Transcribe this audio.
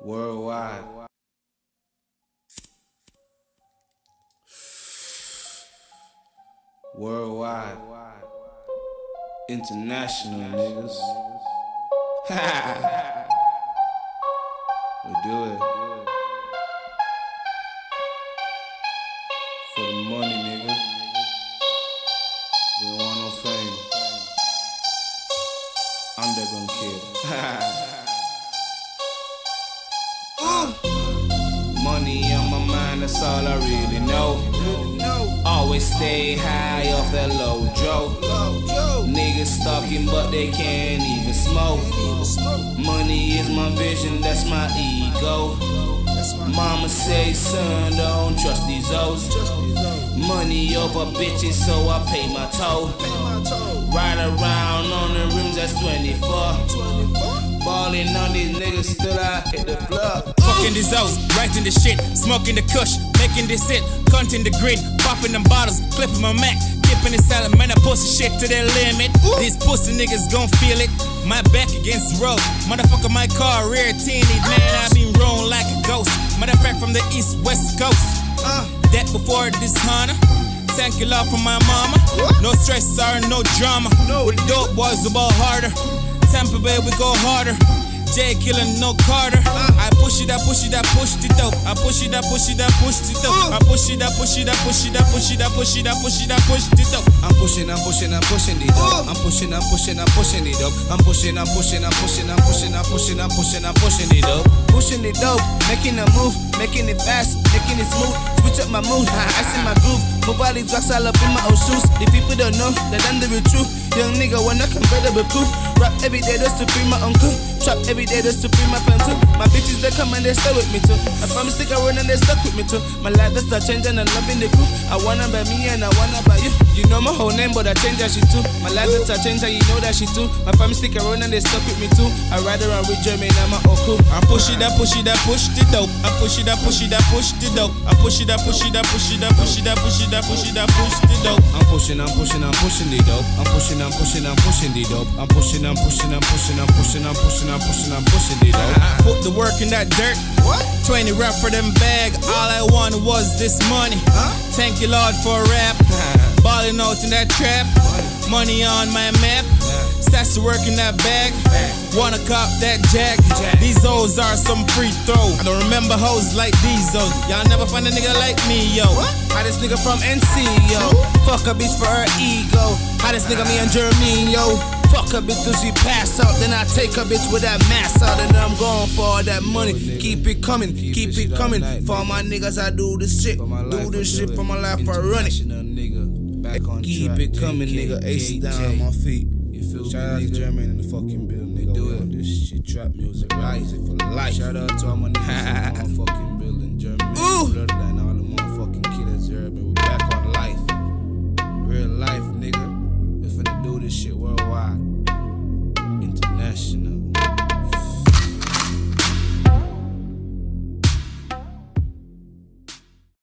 Worldwide. Worldwide. International niggas. We do it. For the money, nigga. We don't want no fame. I'm the gun kid. Money on my mind, that's all I really know. Always stay high off that low Joe. Niggas stalking but they can't even smoke. Money is my vision, that's my ego. Mama say, son, don't trust these O's. Money over bitches, so I pay my toll. Ride around on the rims, that's 24. Ballin' on these niggas, still out hit the floor. Fucking these O's, writing the shit, smoking the kush, making this it, cutting the grid, popping them bottles, clipping my Mac, dipping the salad, man, I pussy shit to their limit. These pussy niggas gon' feel it. My back against the road, motherfucker, my car rear tinted, man, I been rolling like a ghost. Matter of fact, from the east, west coast. That before this Honda. Thank you, love from my mama. No stress or no drama. With the dope boys, we ball harder. Tampa Bay, we go harder. Jay killing no Carter. I push it, I push it, I push it up. I push it, I push it, I push it up. I push it, I push it, I push it, I push it, I push it, I push it, I push it up. I'm pushing, I'm pushing, I'm pushing it up. I'm pushing, I'm pushing, I'm pushing it up. I'm pushing, I'm pushing, I'm pushing, I'm pushing, I'm pushing, I'm pushing, I'm pushing it up. Pushing it dope, making a move, making it fast, making it smooth. Switch up my mood, I see my groove. My body rocks all up in my old shoes. The people don't know that I'm the real truth. Young nigga wanna convertible proof. Rap every day just to free my uncle. Trap every day just to free my pen too. My bitches they come and they stay with me too. I promise stick around and they stuck with me too. My life just a change and I'm loving the crew. I wanna by me and I wanna by you. You know my whole name but I change that shit too. My life just a change and you know that shit too. My family stick around and they stuck with me too. I ride around with Jermaine and my uncle. I push it, I push it, I push it dope. I push it, I push it, I push it dope. I push it, I push it, I push it, I push it, I push it, I push it, I push it dope. I'm pushing, I'm pushing, I'm pushing the dope. I'm pushing, I'm pushing, I'm pushing the dope. I'm pushing, I'm pushing, I'm pushing, I'm pushing, I'm pushing, I'm pushing, I'm pushing the dope. Put the work in that dirt. 20 rap for them bag. All I wanted was this money. Thank you Lord for rap. Balling out in that trap. Money on my map. Stats to work in that bag. Wanna cop that jack. These hoes are some free throw. I don't remember hoes like these hoes. Y'all never find a nigga like me, yo. Hottest nigga from NC, yo. Fuck a bitch for her ego. Hottest nigga me and Jermaine, yo. Fuck a bitch till she pass out. Then I take a bitch with that mask out. And I'm going for all that money. Keep it coming, keep it coming. For all my niggas I do this shit. Do this shit for my life, I run it. Keep it coming, nigga. Ace down on my feet. Shout out to Jermaine in the fucking building. They do it. This shit trap music, right? For life. Shout out to all my niggas in the motherfucking building. Jermaine, blood and all the motherfucking killers here. We're back on life. Real life, nigga. We finna do this shit worldwide.